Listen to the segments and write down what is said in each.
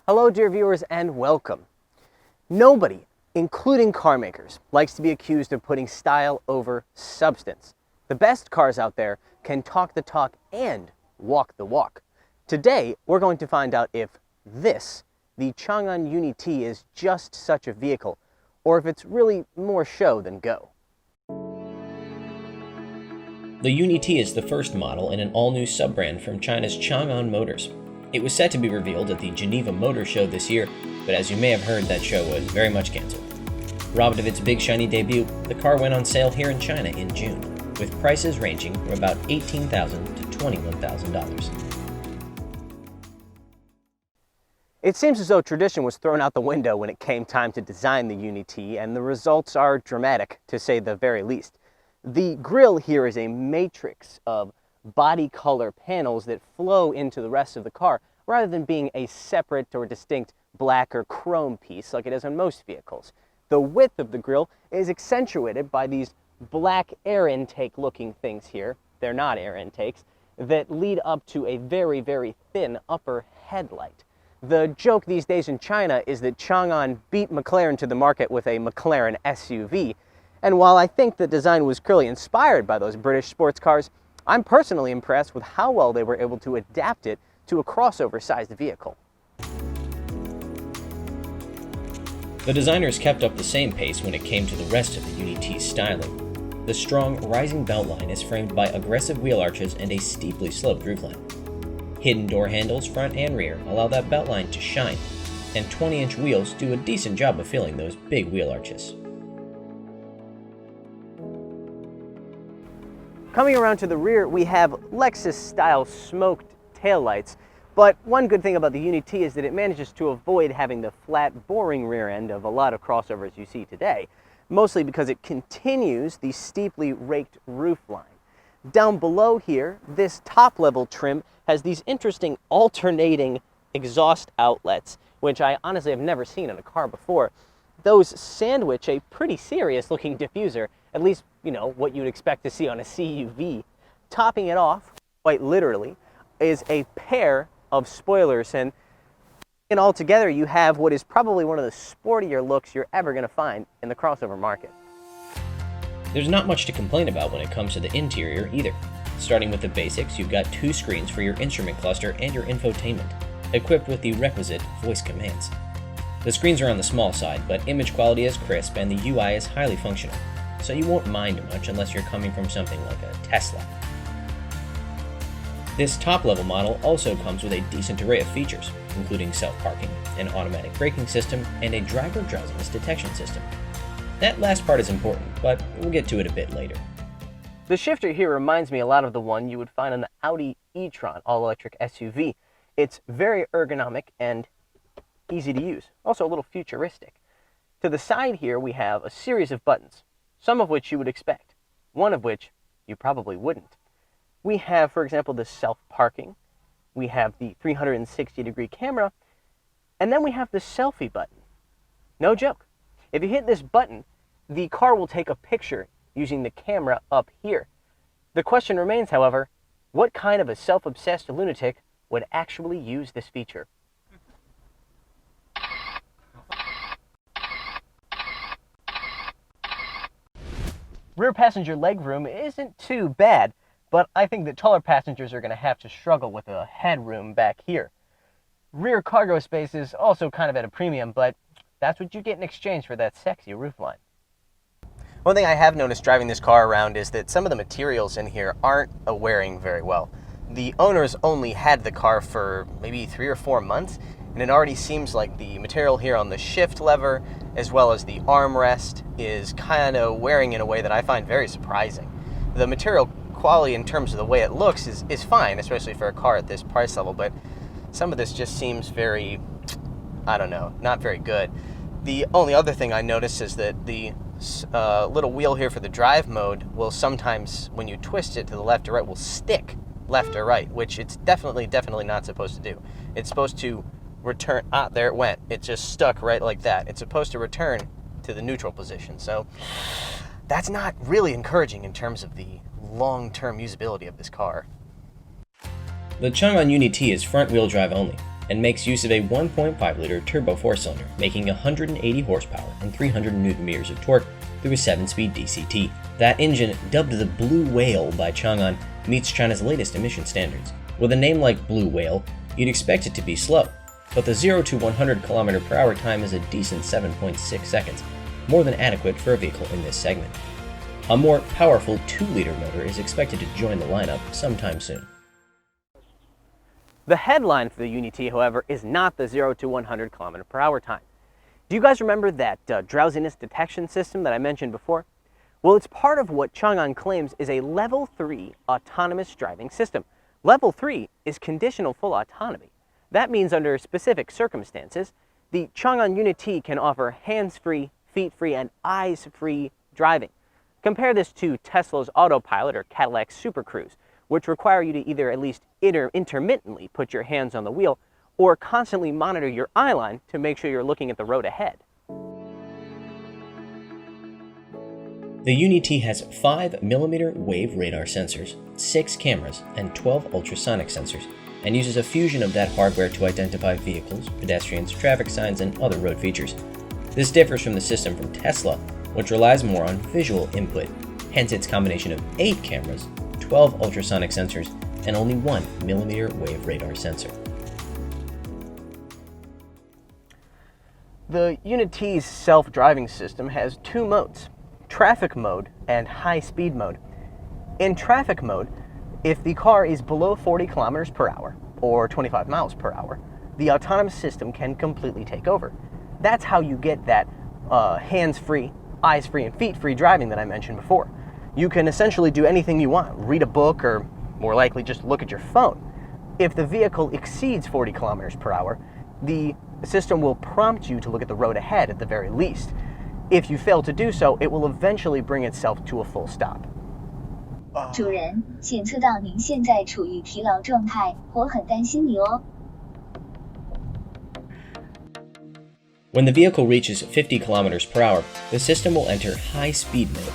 Hello dear viewers and welcome. Nobody, including car makers, likes to be accused of putting style over substance. The best cars out there can talk the talk and walk the walk. Today, we're going to find out if this, the Changan UNIT T, is just such a vehicle, or if it's really more show than go. The UNIT T is the first model in an all-new sub-brand from China's Changan Motors. It was set to be revealed at the Geneva Motor Show this year, but as you may have heard, that show was very much cancelled. Robbed of its big shiny debut, the car went on sale here in China in June, with prices ranging from about $18,000 to $21,000. It seems as though tradition was thrown out the window when it came time to design the UNIT T, and the results are dramatic, to say the very least. The grille here is a matrix of body color panels that flow into the rest of the car, rather than being a separate or distinct black or chrome piece like it is on most vehicles. The width of the grille is accentuated by these black air intake looking things here, they're not air intakes, that lead up to a very, very thin upper headlight. The joke these days in China is that Changan beat McLaren to the market with a McLaren SUV, and while I think the design was clearly inspired by those British sports cars, I'm personally impressed with how well they were able to adapt it to a crossover-sized vehicle. The designers kept up the same pace when it came to the rest of the UNIT T's styling. The strong, rising beltline is framed by aggressive wheel arches and a steeply sloped roofline. Hidden door handles, front and rear, allow that beltline to shine, and 20-inch wheels do a decent job of filling those big wheel arches. Coming around to the rear, we have Lexus-style smoked taillights, but one good thing about the UNIT T is that it manages to avoid having the flat, boring rear end of a lot of crossovers you see today, mostly because it continues the steeply raked roofline. Down below here, this top-level trim has these interesting alternating exhaust outlets, which I honestly have never seen in a car before. Those sandwich a pretty serious-looking diffuser, at least, you know, what you'd expect to see on a CUV. Topping it off, quite literally, is a pair of spoilers, and altogether you have what is probably one of the sportier looks you're ever going to find in the crossover market. There's not much to complain about when it comes to the interior either. Starting with the basics, you've got 2 screens for your instrument cluster and your infotainment, equipped with the requisite voice commands. The screens are on the small side, but image quality is crisp and the UI is highly functional, so you won't mind much unless you're coming from something like a Tesla. This top-level model also comes with a decent array of features, including self-parking, an automatic braking system, and a driver drowsiness detection system. That last part is important, but we'll get to it a bit later. The shifter here reminds me a lot of the one you would find on the Audi e-tron all-electric SUV. It's very ergonomic and easy to use, also a little futuristic. To the side here we have a series of buttons, some of which you would expect, one of which you probably wouldn't. We have, for example, the self-parking, we have the 360-degree camera, and then we have the selfie button. No joke. If you hit this button, the car will take a picture using the camera up here. The question remains, however, what kind of a self-obsessed lunatic would actually use this feature? Rear passenger legroom isn't too bad, but I think that taller passengers are going to have to struggle with the headroom back here. Rear cargo space is also kind of at a premium, but that's what you get in exchange for that sexy roofline. One thing I have noticed driving this car around is that some of the materials in here aren't wearing very well. The owners only had the car for maybe 3 or 4 months, and it already seems like the material here on the shift lever, as well as the armrest, is kind of wearing in a way that I find very surprising. The material quality in terms of the way it looks is fine, especially for a car at this price level, but some of this just seems very, I don't know, not very good. The only other thing I noticed is that the little wheel here for the drive mode will sometimes, when you twist it to the left or right, will stick left or right, which it's definitely not supposed to do. It's supposed to return, there it went. It just stuck right like that. It's supposed to return to the neutral position. So that's not really encouraging in terms of the long-term usability of this car. The Changan UNIT T is front-wheel drive only, and makes use of a 1.5-liter turbo 4-cylinder, making 180 horsepower and 300 Nm of torque through a 7-speed DCT. That engine, dubbed the Blue Whale by Changan, meets China's latest emission standards. With a name like Blue Whale, you'd expect it to be slow, but the 0 to 100 km/h time is a decent 7.6 seconds, more than adequate for a vehicle in this segment. A more powerful 2-liter motor is expected to join the lineup sometime soon. The headline for the UNIT T, however, is not the 0 to 100 km/h time. Do you guys remember that drowsiness detection system that I mentioned before? Well, it's part of what Changan claims is a Level 3 autonomous driving system. Level 3 is conditional full autonomy. That means under specific circumstances, the Changan UNIT T can offer hands-free, feet-free, and eyes-free driving. Compare this to Tesla's Autopilot or Cadillac's Super Cruise, which require you to either at least intermittently put your hands on the wheel or constantly monitor your eye line to make sure you're looking at the road ahead. The UNIT T has 5mm wave radar sensors, 6 cameras, and 12 ultrasonic sensors, and uses a fusion of that hardware to identify vehicles, pedestrians, traffic signs, and other road features. This differs from the system from Tesla, which relies more on visual input, hence its combination of 8 cameras, 12 ultrasonic sensors, and only 1mm wave radar sensor. The UNIT T's self-driving system has 2 modes, traffic mode and high-speed mode. In traffic mode, if the car is below 40 km/h or 25 mph, the autonomous system can completely take over. That's how you get that hands-free, eyes-free, and feet-free driving that I mentioned before. You can essentially do anything you want, read a book, or more likely just look at your phone. If the vehicle exceeds 40 km/h, the system will prompt you to look at the road ahead at the very least. If you fail to do so, it will eventually bring itself to a full stop. 主人，检测到您现在处于疲劳状态，我很担心你哦。 When the vehicle reaches 50 km/h, the system will enter high-speed mode.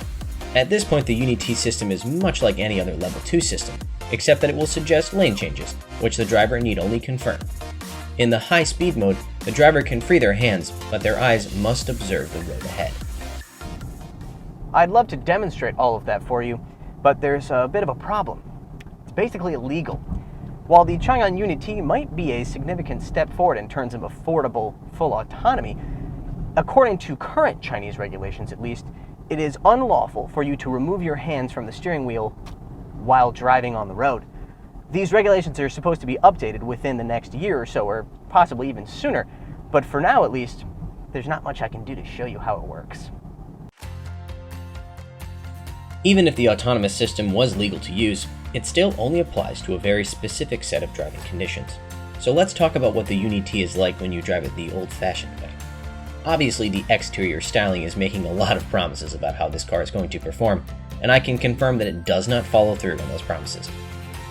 At this point, the UNIT T system is much like any other Level 2 system, except that it will suggest lane changes, which the driver need only confirm. In the high-speed mode, the driver can free their hands, but their eyes must observe the road ahead. I'd love to demonstrate all of that for you, but there's a bit of a problem. It's basically illegal. While the Changan UNIT T might be a significant step forward in terms of affordable full autonomy, according to current Chinese regulations at least, it is unlawful for you to remove your hands from the steering wheel while driving on the road. These regulations are supposed to be updated within the next year or so, or possibly even sooner, but for now at least, there's not much I can do to show you how it works. Even if the autonomous system was legal to use, it still only applies to a very specific set of driving conditions. So let's talk about what the UNIT T is like when you drive it the old-fashioned way. Obviously, the exterior styling is making a lot of promises about how this car is going to perform, and I can confirm that it does not follow through on those promises.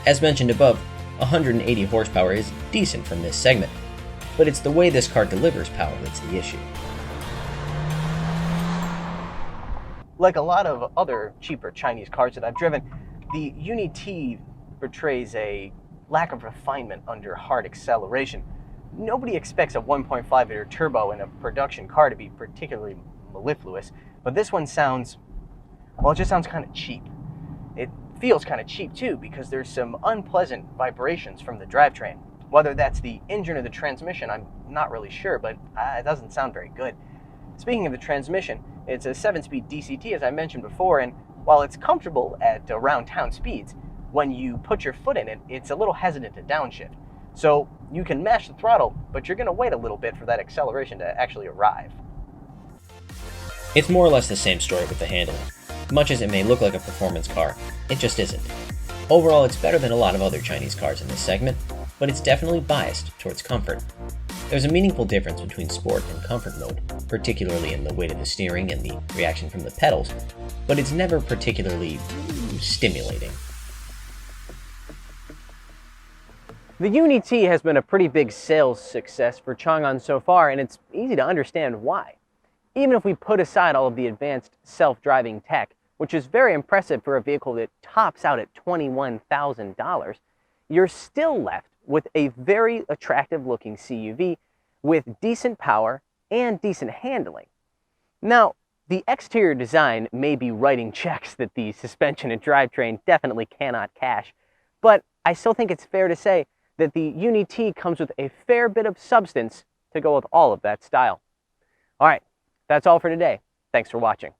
As mentioned above, 180 horsepower is decent from this segment, but it's the way this car delivers power that's the issue. Like a lot of other cheaper Chinese cars that I've driven, the UNIT T portrays a lack of refinement under hard acceleration. Nobody expects a 1.5-liter turbo in a production car to be particularly mellifluous, but this one sounds, well, it just sounds kind of cheap. It feels kind of cheap too, because there's some unpleasant vibrations from the drivetrain. Whether that's the engine or the transmission, I'm not really sure, but it doesn't sound very good. Speaking of the transmission, it's a 7-speed DCT, as I mentioned before, and while it's comfortable at around town speeds, when you put your foot in it, it's a little hesitant to downshift. So you can mash the throttle, but you're going to wait a little bit for that acceleration to actually arrive. It's more or less the same story with the handling. Much as it may look like a performance car, it just isn't. Overall, it's better than a lot of other Chinese cars in this segment, but it's definitely biased towards comfort. There's a meaningful difference between sport and comfort mode, particularly in the weight of the steering and the reaction from the pedals, but it's never particularly stimulating. The UNIT T has been a pretty big sales success for Changan so far, and it's easy to understand why. Even if we put aside all of the advanced self-driving tech, which is very impressive for a vehicle that tops out at $21,000, you're still left with a very attractive looking CUV with decent power and decent handling. Now, the exterior design may be writing checks that the suspension and drivetrain definitely cannot cash, but I still think it's fair to say that the UNIT T comes with a fair bit of substance to go with all of that style. All right, that's all for today. Thanks for watching.